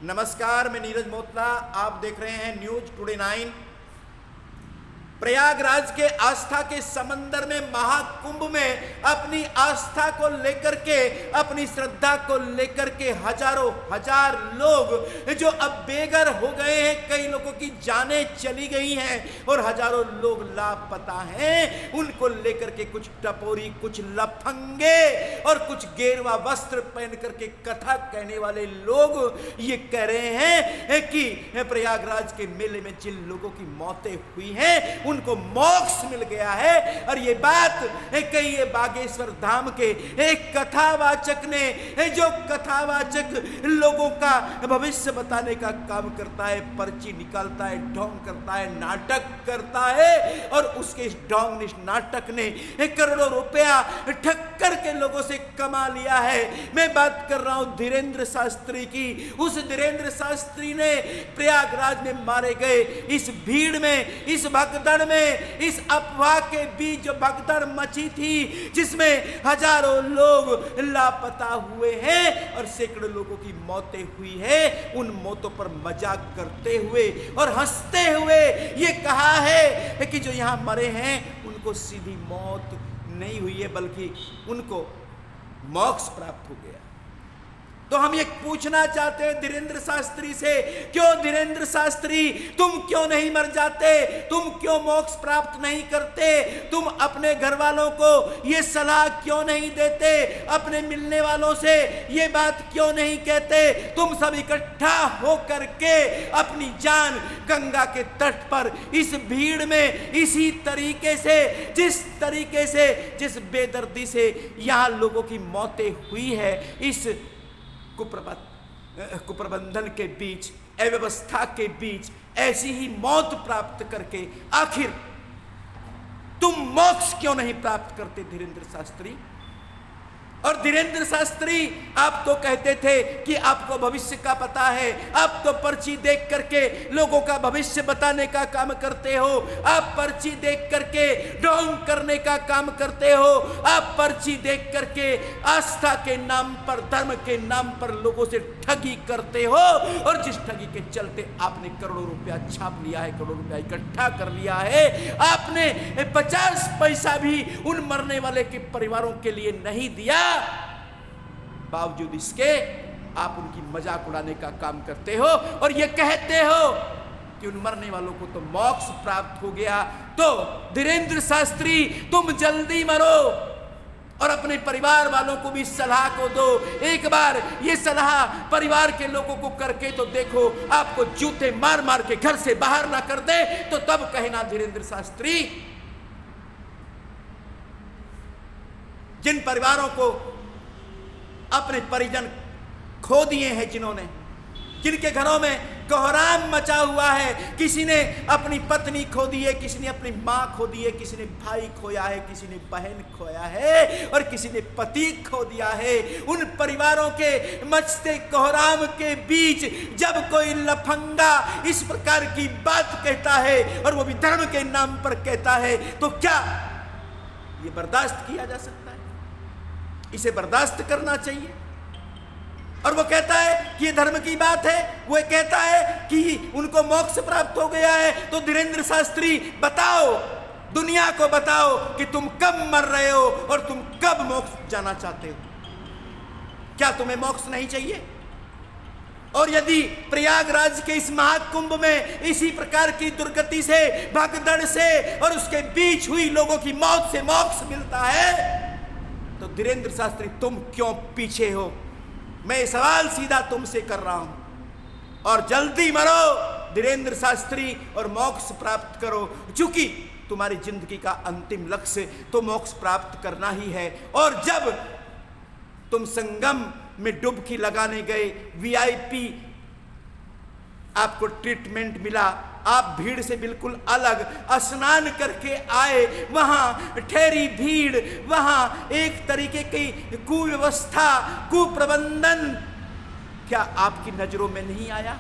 नमस्कार, मैं नीरज मोतला। आप देख रहे हैं न्यूज टुडे 9। प्रयागराज के आस्था के समंदर में, महाकुंभ में अपनी आस्था को लेकर के, अपनी श्रद्धा को लेकर के हजारों हजार लोग जो अब बेघर हो गए हैं, कई लोगों की जानें चली गई हैं और हजारों लोग लापता हैं, उनको लेकर के कुछ टपोरी, कुछ लफंगे और कुछ गेरुआ वस्त्र पहन करके कथा कहने वाले लोग ये कह रहे हैं कि प्रयागराज के मेले में जिन लोगों की मौतें हुई हैं उनको मोक्ष मिल गया है। और ये बात कही बागेश्वर धाम के एक कथावाचक ने, जो कथावाचक लोगों का भविष्य बताने का काम करता है, पर्ची निकालता है, ढोंग करता है, नाटक करता है, और उसके इस ढोंग नाटक ने करोड़ों रुपया ठक्कर के लोगों से कमा लिया है। मैं बात कर रहा हूं धीरेन्द्र शास्त्री की। उस धीरेन्द्र शास्त्री ने प्रयागराज में मारे गए इस भीड़ में, इस भगदड़ में, इस अफवाह के बीच जो भगदड़ मची थी, जिसमें हजारों लोग लापता हुए हैं और सैकड़ों लोगों की मौतें हुई है, उन मौतों पर मजाक करते हुए और हंसते हुए ये कहा है कि जो यहां मरे हैं उनको सीधी मौत नहीं हुई है, बल्कि उनको मोक्ष प्राप्त हो गया। तो हम ये पूछना चाहते हैं धीरेन्द्र शास्त्री से, क्यों धीरेन्द्र शास्त्री तुम क्यों नहीं मर जाते? तुम क्यों मोक्ष प्राप्त नहीं करते? तुम अपने घर वालों को ये सलाह क्यों नहीं देते? अपने मिलने वालों से ये बात क्यों नहीं कहते? तुम सब इकट्ठा हो करके अपनी जान गंगा के तट पर इस भीड़ में इसी तरीके से, जिस तरीके से, जिस बेदर्दी से यहां लोगों की मौतें हुई है, इस कुप्रबंधन के बीच, अव्यवस्था के बीच ऐसी ही मौत प्राप्त करके आखिर तुम मोक्ष क्यों नहीं प्राप्त करते धीरेन्द्र शास्त्री? और धीरेन्द्र शास्त्री, आप तो कहते थे कि आपको भविष्य का पता है, आप तो पर्ची देख करके लोगों का भविष्य बताने का काम करते हो, आप पर्ची देख करके ढोंग करने का काम करते हो, आप पर्ची देख करके आस्था के नाम पर, धर्म के नाम पर लोगों से ठगी करते हो, और जिस ठगी के चलते आपने करोड़ों रुपया छाप लिया है, करोड़ों रुपया इकट्ठा कर लिया है, आपने 50 पैसा भी उन मरने वाले के परिवारों के लिए नहीं दिया, बावजूद इसके आप उनकी मजाक उड़ाने का काम करते हो और ये कहते हो कि उन मरने वालों को तो मोक्ष प्राप्त हो गया। तो धीरेन्द्र शास्त्री, तुम जल्दी मरो और अपने परिवार वालों को भी सलाह को दो। एक बार ये सलाह परिवार के लोगों को करके तो देखो, आपको जूते मार मार के घर से बाहर ना कर दे तो तब कहना धीरेन्द्र शास्त्री। जिन परिवारों को अपने परिजन खो दिए हैं, जिनके घरों में कोहराम मचा हुआ है, किसी ने अपनी पत्नी खो दी है, किसी ने अपनी मां खो दी है, किसी ने भाई खोया है, किसी ने बहन खोया है और किसी ने पति खो दिया है, उन परिवारों के मचते कोहराम के बीच जब कोई लफंगा इस प्रकार की बात कहता है और वो भी धर्म के नाम पर कहता है, तो क्या ये बर्दाश्त किया जा सकता है? इसे बर्दाश्त करना चाहिए। और वो कहता है कि ये धर्म की बात है, वो कहता है कि उनको मोक्ष प्राप्त हो गया है। तो धीरेन्द्र शास्त्री बताओ, दुनिया को बताओ कि तुम कब मर रहे हो और तुम कब मोक्ष जाना चाहते हो? क्या तुम्हें मोक्ष नहीं चाहिए? और यदि प्रयागराज के इस महाकुंभ में इसी प्रकार की दुर्गति से, भगदड़ से और उसके बीच हुई लोगों की मौत से मोक्ष मिलता है, तो धीरेन्द्र शास्त्री तुम क्यों पीछे हो? मैं सवाल सीधा तुमसे कर रहा हूं। और जल्दी मरो धीरेन्द्र शास्त्री और मोक्ष प्राप्त करो, क्योंकि तुम्हारी जिंदगी का अंतिम लक्ष्य तो मोक्ष प्राप्त करना ही है। और जब तुम संगम में डुबकी लगाने गए, वीआईपी आपको ट्रीटमेंट मिला, आप भीड़ से बिल्कुल अलग स्नान करके आए, वहां ठहरी भीड़, वहां एक तरीके की कुव्यवस्था, कुप्रबंधन, क्या आपकी नजरों में नहीं आया?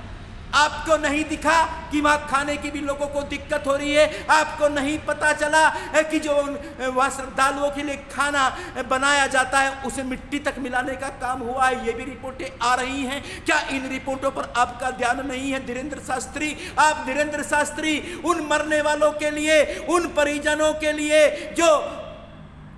आपको नहीं दिखा कि वहाँ खाने की भी लोगों को दिक्कत हो रही है? आपको नहीं पता चला कि जो वहाँ श्रद्धालुओं के लिए खाना बनाया जाता है उसे मिट्टी तक मिलाने का काम हुआ है? ये भी रिपोर्टें आ रही हैं। क्या इन रिपोर्टों पर आपका ध्यान नहीं है धीरेंद्र शास्त्री? आप धीरेंद्र शास्त्री उन मरने वालों के लिए, उन परिजनों के लिए जो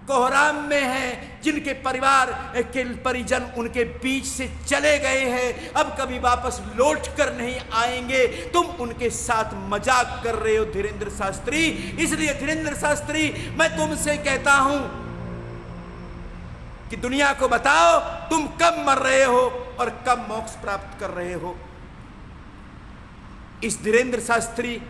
कोहराम में हैं, जिनके परिवार के परिजन उनके बीच से चले गए हैं, अब कभी वापस लौट कर नहीं आएंगे, तुम उनके साथ मजाक कर रहे हो धीरेंद्र शास्त्री। इसलिए धीरेंद्र शास्त्री, मैं तुमसे कहता हूं कि दुनिया को बताओ तुम कब मर रहे हो और कब मोक्ष प्राप्त कर रहे हो। इस धीरेंद्र शास्त्री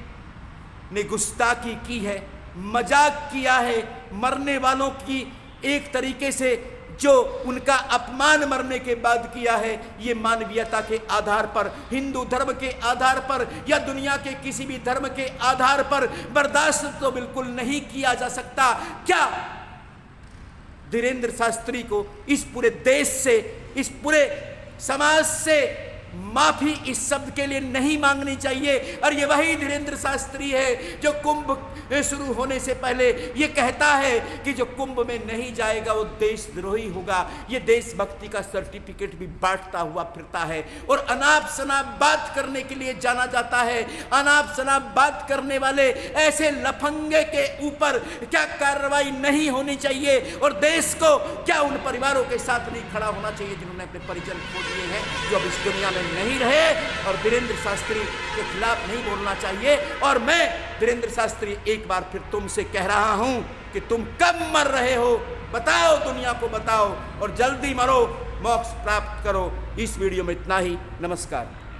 ने गुस्ताखी की है, मजाक किया है मरने वालों की, एक तरीके से जो उनका अपमान मरने के बाद किया है। ये मानवीयता के आधार पर, हिंदू धर्म के आधार पर या दुनिया के किसी भी धर्म के आधार पर बर्दाश्त तो बिल्कुल नहीं किया जा सकता। क्या धीरेंद्र शास्त्री को इस पूरे देश से, इस पूरे समाज से माफी इस शब्द के लिए नहीं मांगनी चाहिए? और ये वही धीरेंद्र शास्त्री है जो कुंभ शुरू होने से पहले ये कहता है कि जो कुंभ में नहीं जाएगा वो देशद्रोही होगा। ये देशभक्ति का सर्टिफिकेट भी बांटता हुआ फिरता है और अनाप शनाप बात करने के लिए जाना जाता है। अनाप शनाप बात करने वाले ऐसे लफंगे के ऊपर क्या कार्रवाई नहीं होनी चाहिए? और देश को क्या उन परिवारों के साथ नहीं खड़ा होना चाहिए जिन्होंने अपने परिजन खो दिए हैं, जो अब इस दुनिया में नहीं रहे? और धीरेंद्र शास्त्री के खिलाफ नहीं बोलना चाहिए। और मैं धीरेंद्र शास्त्री एक बार फिर तुमसे कह रहा हूं कि तुम कब मर रहे हो बताओ, दुनिया को बताओ और जल्दी मरो, मोक्ष प्राप्त करो। इस वीडियो में इतना ही। नमस्कार।